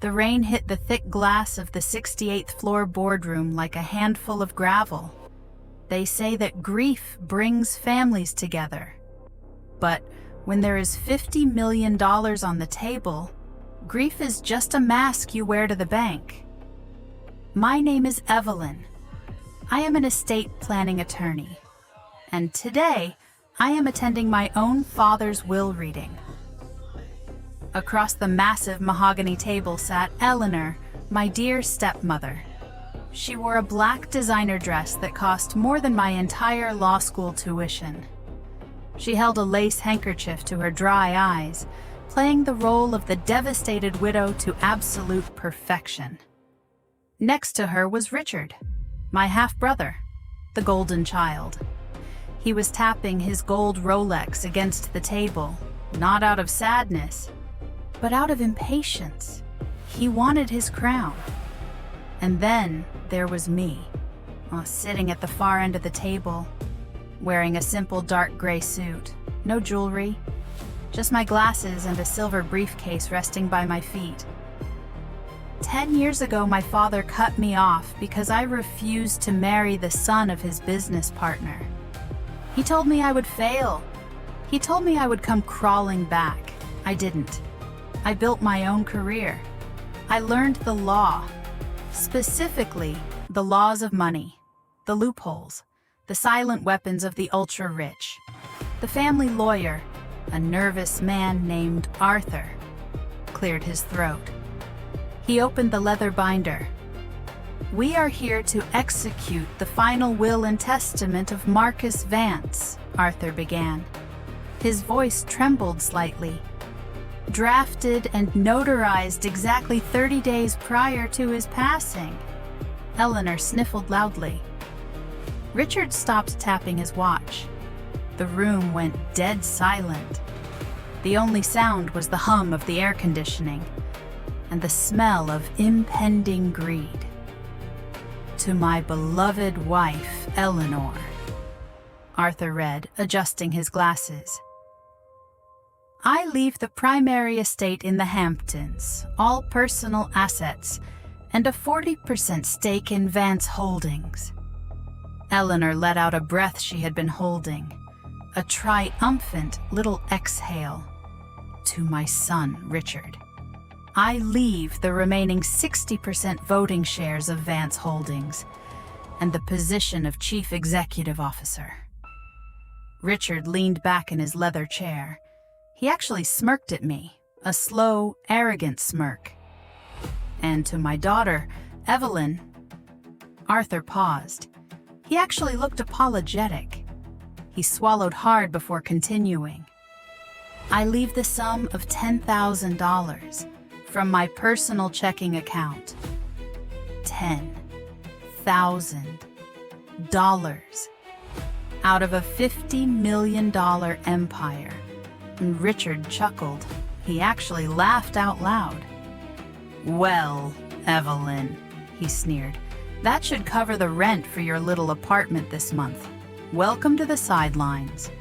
The rain hit the thick glass of the 68th floor boardroom like a handful of gravel. They say that grief brings families together. But when there is $50 million on the table, grief is just a mask you wear to the bank. My name is Evelyn. I am an estate planning attorney. And today, I am attending my own father's will reading. Across the massive mahogany table sat Eleanor, my dear stepmother. She wore a black designer dress that cost more than my entire law school tuition. She held a lace handkerchief to her dry eyes, playing the role of the devastated widow to absolute perfection. Next to her was Richard, my half-brother, the golden child. He was tapping his gold Rolex against the table, not out of sadness, but out of impatience. He wanted his crown. And then there was me, sitting at the far end of the table, wearing a simple dark gray suit, no jewelry, just my glasses and a silver briefcase resting by my feet. 10 years ago, my father cut me off because I refused to marry the son of his business partner. He told me I would fail. He told me I would come crawling back. I didn't. I built my own career. I learned the law, specifically the laws of money, the loopholes, the silent weapons of the ultra-rich. The family lawyer, a nervous man named Arthur, cleared his throat. He opened the leather binder. "We are here to execute the final will and testament of Marcus Vance," Arthur began. His voice trembled slightly. "Drafted and notarized exactly 30 days prior to his passing." Eleanor sniffled loudly. Richard stopped tapping his watch. The room went dead silent. The only sound was the hum of the air conditioning and the smell of impending greed. "To my beloved wife, Eleanor," Arthur read, adjusting his glasses. "I leave the primary estate in the Hamptons, all personal assets, and a 40% stake in Vance Holdings." Eleanor let out a breath she had been holding, a triumphant little exhale. "To my son, Richard. I leave the remaining 60% voting shares of Vance Holdings and the position of Chief Executive Officer." Richard leaned back in his leather chair. He actually smirked at me, a slow, arrogant smirk. "And to my daughter, Evelyn." Arthur paused. He actually looked apologetic. He swallowed hard before continuing. "I leave the sum of $10,000 from my personal checking account. $10,000 out of a $50 million empire." And Richard chuckled. He actually laughed out loud. "Well, Evelyn," he sneered, "that should cover the rent for your little apartment this month. Welcome to the sidelines."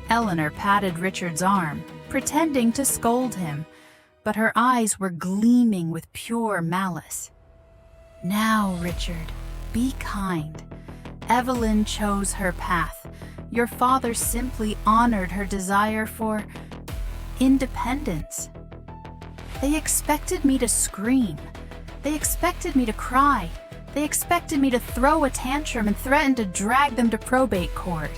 Eleanor patted Richard's arm, pretending to scold him, but her eyes were gleaming with pure malice. "Now, Richard, be kind. Evelyn chose her path. Your father simply honored her desire for independence. They expected me to scream. They expected me to cry. They expected me to throw a tantrum and threaten to drag them to probate court.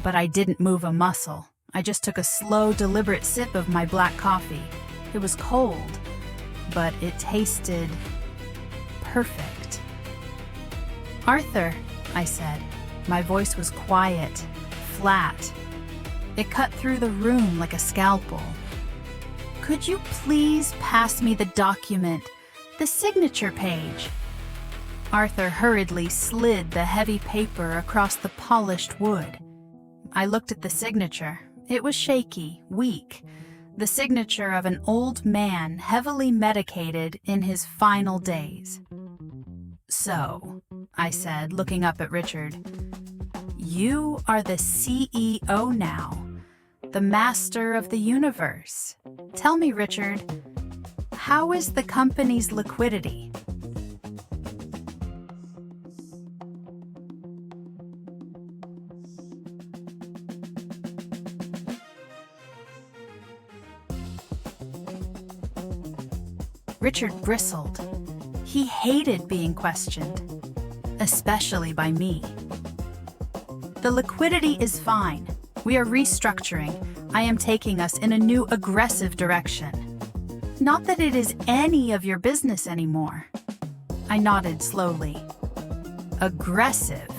But I didn't move a muscle. I just took a slow, deliberate sip of my black coffee. It was cold, but it tasted perfect." "Arthur," I said. My voice was quiet, flat. It cut through the room like a scalpel. "Could you please pass me the document, the signature page?" Arthur hurriedly slid the heavy paper across the polished wood. I looked at the signature. It was shaky, weak, the signature of an old man heavily medicated in his final days. "So," I said, looking up at Richard, "you are the CEO now, the master of the universe. Tell me, Richard, How is the company's liquidity? Richard bristled. He hated being questioned, especially by me. The liquidity is fine. We are restructuring. I am taking us in a new aggressive direction. Not that it is any of your business anymore. I nodded slowly. Aggressive?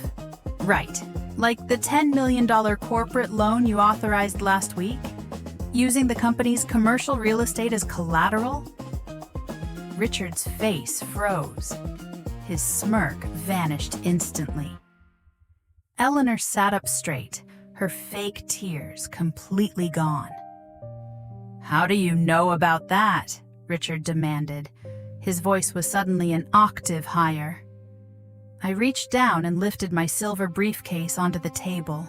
Right. Like the $10 million corporate loan you authorized last week? Using the company's commercial real estate as collateral? Richard's face froze. His smirk vanished instantly. Eleanor sat up straight, her fake tears completely gone. How do you know about that? Richard demanded. His voice was suddenly an octave higher. I reached down and lifted my silver briefcase onto the table.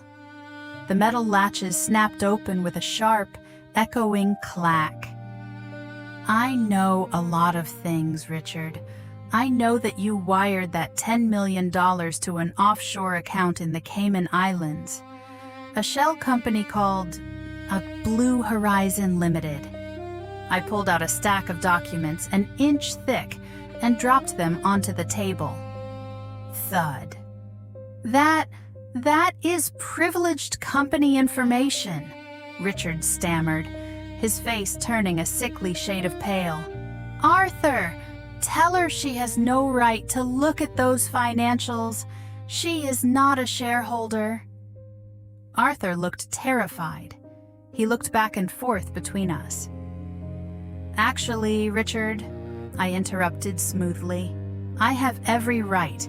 The metal latches snapped open with a sharp, echoing clack. I know a lot of things, Richard. I know that you wired that $10 million to an offshore account in the Cayman Islands, a shell company called Blue Horizon Limited. I pulled out a stack of documents an inch thick and dropped them onto the table. Thud. That is privileged company information, Richard stammered, his face turning a sickly shade of pale. Arthur, tell her she has no right to look at those financials. She is not a shareholder. Arthur looked terrified. He looked back and forth between us. Actually, Richard, I interrupted smoothly, I have every right,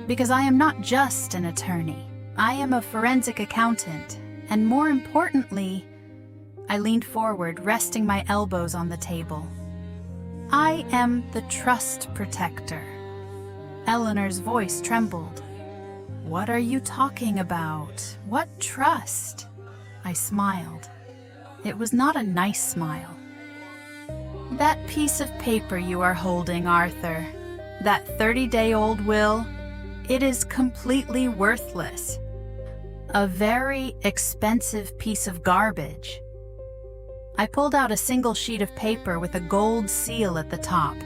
because I am not just an attorney. I am a forensic accountant, and more importantly, I leaned forward, resting my elbows on the table. I am the trust protector. Eleanor's voice trembled. What are you talking about? What trust? I smiled. It was not a nice smile. That piece of paper you are holding, Arthur, that 30-day-old will, it is completely worthless. A very expensive piece of garbage. I pulled out a single sheet of paper with a gold seal at the top.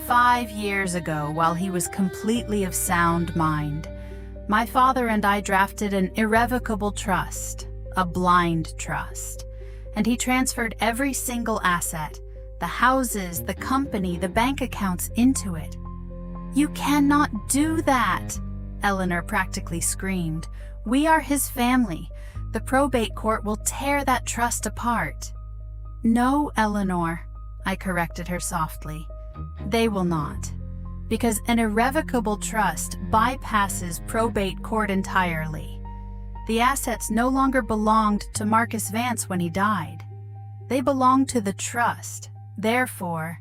5 years ago, while he was completely of sound mind, my father and I drafted an irrevocable trust, a blind trust, and he transferred every single asset, the houses, the company, the bank accounts into it. You cannot do that, Eleanor practically screamed. We are his family. The probate court will tear that trust apart. No, Eleanor, I corrected her softly. They will not, because an irrevocable trust bypasses probate court entirely. The assets no longer belonged to Marcus Vance when he died. They belonged to the trust. Therefore,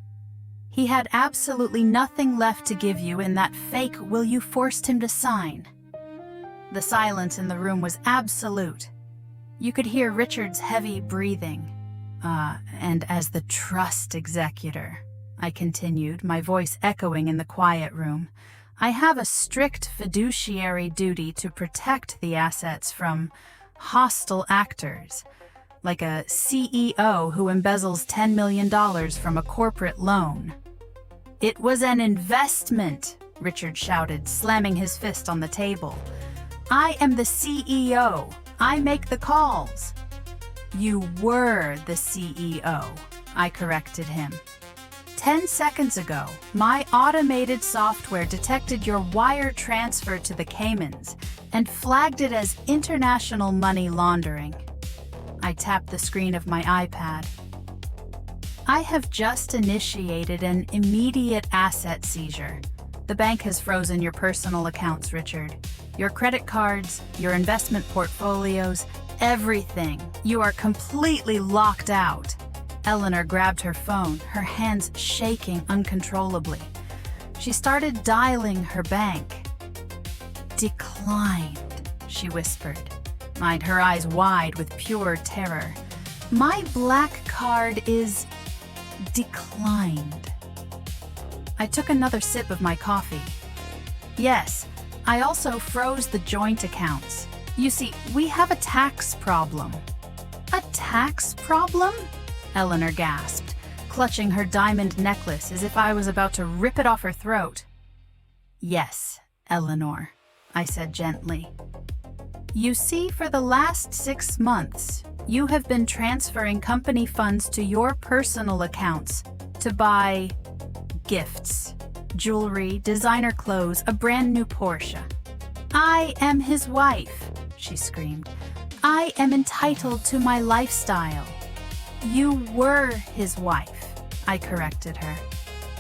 he had absolutely nothing left to give you in that fake will you forced him to sign. The silence in the room was absolute. You could hear Richard's heavy breathing. And as the trust executor, I continued, my voice echoing in the quiet room, I have a strict fiduciary duty to protect the assets from hostile actors, like a CEO who embezzles $10 million from a corporate loan. It was an investment, Richard shouted, slamming his fist on the table. I am the CEO. I make the calls. You were the CEO, I corrected him. 10 seconds ago, my automated software detected your wire transfer to the Caymans and flagged it as international money laundering. I tapped the screen of my iPad. I have just initiated an immediate asset seizure. The bank has frozen your personal accounts, Richard. Your credit cards, your investment portfolios, everything. You are completely locked out. Eleanor grabbed her phone, her hands shaking uncontrollably. She started dialing her bank. Declined, she whispered, her eyes wide with pure terror. My black card is... declined. I took another sip of my coffee. Yes, I also froze the joint accounts. You see, we have a tax problem. A tax problem? Eleanor gasped, clutching her diamond necklace as if I was about to rip it off her throat. Yes, Eleanor, I said gently. You see, for the last 6 months, you have been transferring company funds to your personal accounts to buy gifts, jewelry, designer clothes, a brand new Porsche. I am his wife, she screamed. I am entitled to my lifestyle. You were his wife, I corrected her.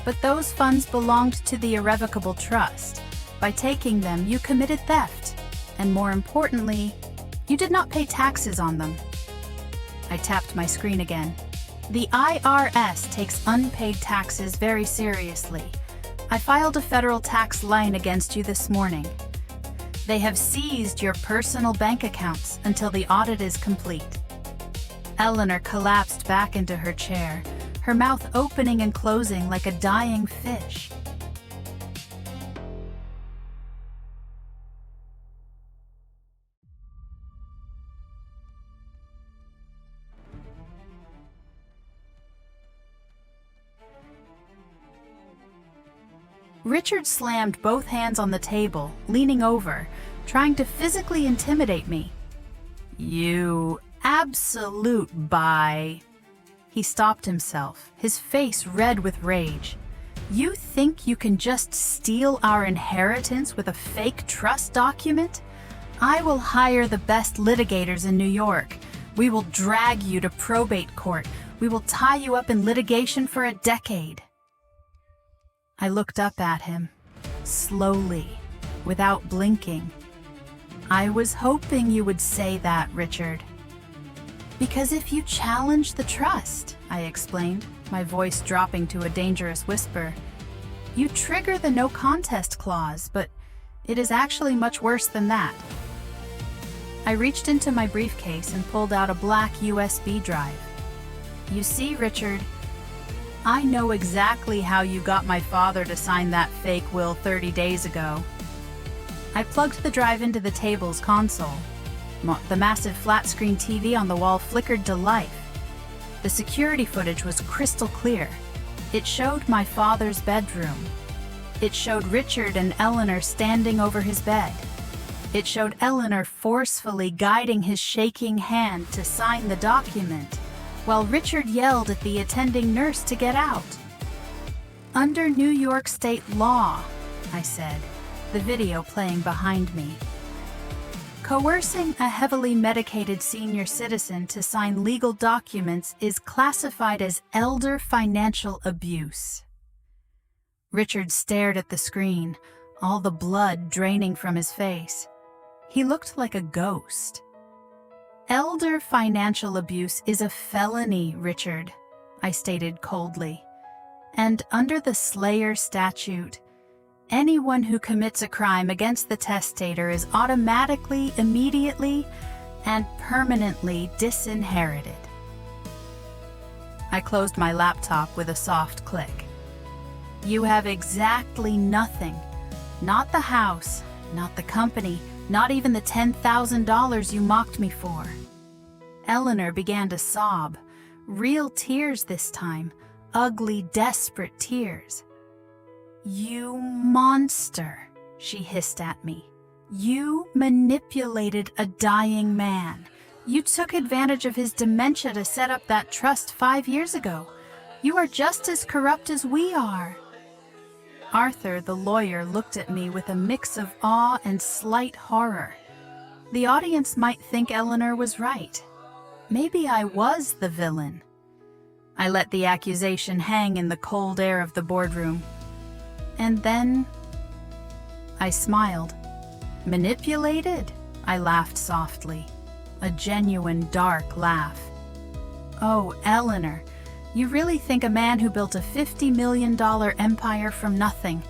But those funds belonged to the irrevocable trust. By taking them, you committed theft. And more importantly, you did not pay taxes on them. I tapped my screen again. The IRS takes unpaid taxes very seriously. I filed a federal tax lien against you this morning. They have seized your personal bank accounts until the audit is complete. Eleanor collapsed back into her chair, her mouth opening and closing like a dying fish. Richard slammed both hands on the table, leaning over, trying to physically intimidate me. You absolute bye. He stopped himself, his face red with rage. You think you can just steal our inheritance with a fake trust document? I will hire the best litigators in New York. We will drag you to probate court. We will tie you up in litigation for a decade. I looked up at him, slowly, without blinking. I was hoping you would say that, Richard. Because if you challenge the trust, I explained, my voice dropping to a dangerous whisper, you trigger the no contest clause, but it is actually much worse than that. I reached into my briefcase and pulled out a black USB drive. You see, Richard, I know exactly how you got my father to sign that fake will 30 days ago. I plugged the drive into the table's console. The massive flat-screen TV on the wall flickered to life. The security footage was crystal clear. It showed my father's bedroom. It showed Richard and Eleanor standing over his bed. It showed Eleanor forcefully guiding his shaking hand to sign the document, while Richard yelled at the attending nurse to get out. Under New York state law, I said, the video playing behind me. Coercing a heavily medicated senior citizen to sign legal documents is classified as elder financial abuse. Richard stared at the screen, all the blood draining from his face. He looked like a ghost. Elder financial abuse is a felony, Richard, I stated coldly. And under the Slayer statute, anyone who commits a crime against the testator is automatically, immediately, and permanently disinherited. I closed my laptop with a soft click. You have exactly nothing. Not the house, not the company, not even the $10,000 you mocked me for. Eleanor began to sob, real tears this time, ugly, desperate tears. You monster, she hissed at me. You manipulated a dying man. You took advantage of his dementia to set up that trust 5 years ago. You are just as corrupt as we are. Arthur, the lawyer, looked at me with a mix of awe and slight horror. The audience might think Eleanor was right. Maybe I was the villain. I let the accusation hang in the cold air of the boardroom. And then I smiled. Manipulated? I laughed softly. A genuine dark laugh. Oh, Eleanor, you really think a man who built a $50 million empire from nothing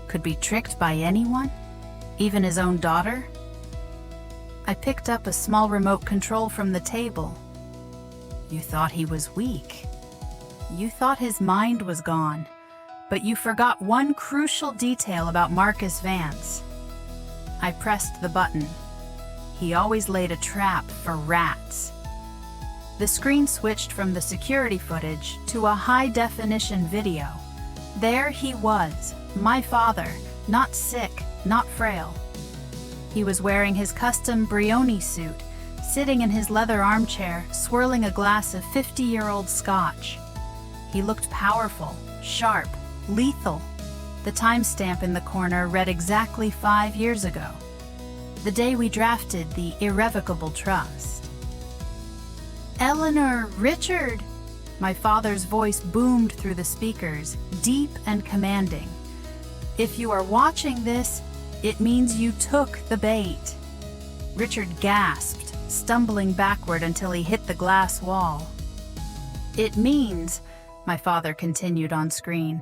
could be tricked by anyone? Even his own daughter? I picked up a small remote control from the table. You thought he was weak. You thought his mind was gone, but you forgot one crucial detail about Marcus Vance. I pressed the button. He always laid a trap for rats. The screen switched from the security footage to a high-definition video. There he was, my father, not sick, not frail. He was wearing his custom Brioni suit, sitting in his leather armchair, swirling a glass of 50-year-old scotch. He looked powerful, sharp, lethal. The timestamp in the corner read exactly 5 years ago, the day we drafted the irrevocable trust. "Eleanor, Richard!" My father's voice boomed through the speakers, deep and commanding. "If you are watching this, it means you took the bait." Richard gasped, stumbling backward until he hit the glass wall. "It means," my father continued on screen,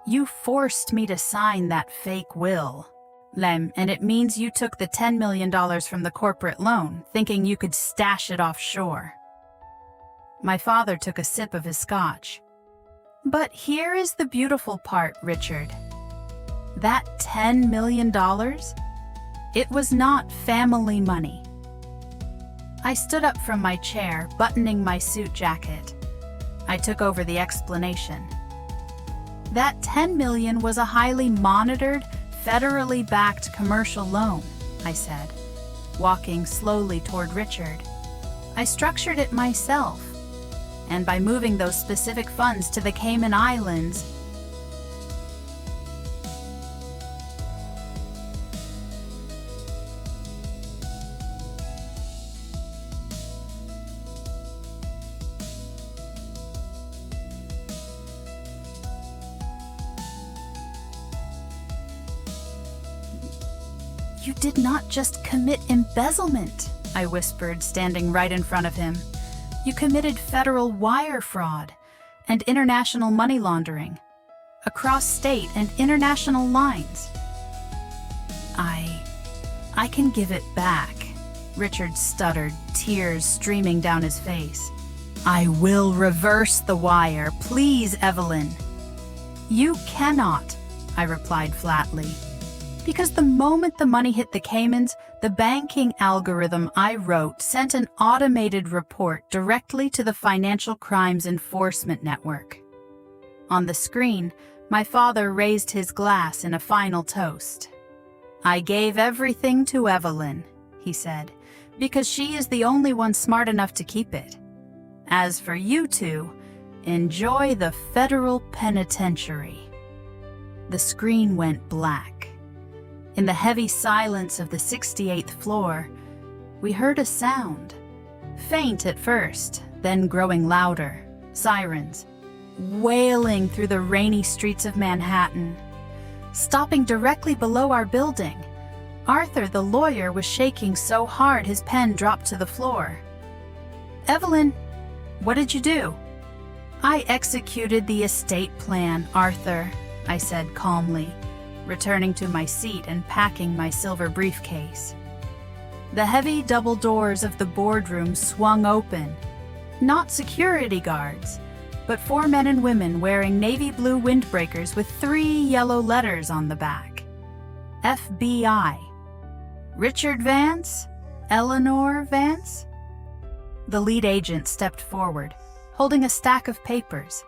"you forced me to sign that fake will. Lem, and it means you took the $10 million from the corporate loan, thinking you could stash it offshore." My father took a sip of his scotch. "But here is the beautiful part, Richard. That $10 million? It was not family money." I stood up from my chair, buttoning my suit jacket. I took over the explanation. "That $10 million was a highly monitored, federally backed commercial loan," I said, walking slowly toward Richard. "I structured it myself, and by moving those specific funds to the Cayman Islands, "You did not just commit embezzlement," I whispered, standing right in front of him. "You committed federal wire fraud and international money laundering, across state and international lines." I can give it back," Richard stuttered, tears streaming down his face. "I will reverse the wire. Please, Evelyn." "You cannot," I replied flatly. "Because the moment the money hit the Caymans, the banking algorithm I wrote sent an automated report directly to the Financial Crimes Enforcement Network." On the screen, my father raised his glass in a final toast. "I gave everything to Evelyn," he said, "because she is the only one smart enough to keep it. As for you two, enjoy the federal penitentiary." The screen went black. In the heavy silence of the 68th floor, we heard a sound. Faint at first, then growing louder. Sirens, wailing through the rainy streets of Manhattan. Stopping directly below our building, Arthur, the lawyer, was shaking so hard his pen dropped to the floor. "Evelyn, what did you do?" "I executed the estate plan, Arthur," I said calmly, returning to my seat and packing my silver briefcase. The heavy double doors of the boardroom swung open. Not security guards, but 4 men and women wearing navy blue windbreakers with 3 yellow letters on the back. FBI. "Richard Vance? Eleanor Vance?" The lead agent stepped forward, holding a stack of papers.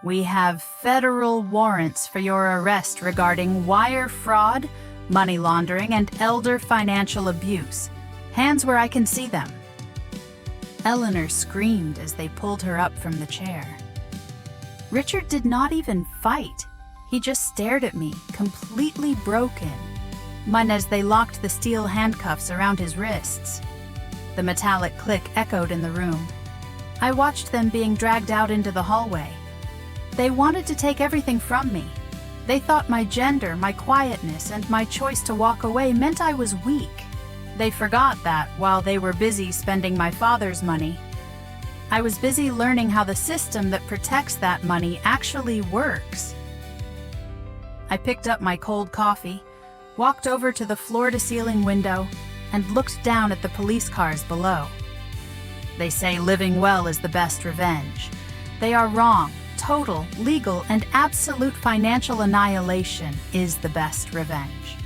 "We have federal warrants for your arrest regarding wire fraud, money laundering, and elder financial abuse. Hands where I can see them." Eleanor screamed as they pulled her up from the chair. Richard did not even fight. He just stared at me, completely broken, as they locked the steel handcuffs around his wrists. The metallic click echoed in the room. I watched them being dragged out into the hallway. They wanted to take everything from me. They thought my gender, my quietness, and my choice to walk away meant I was weak. They forgot that while they were busy spending my father's money, I was busy learning how the system that protects that money actually works. I picked up my cold coffee, walked over to the floor-to-ceiling window, and looked down at the police cars below. They say living well is the best revenge. They are wrong. Total, legal, and absolute financial annihilation is the best revenge.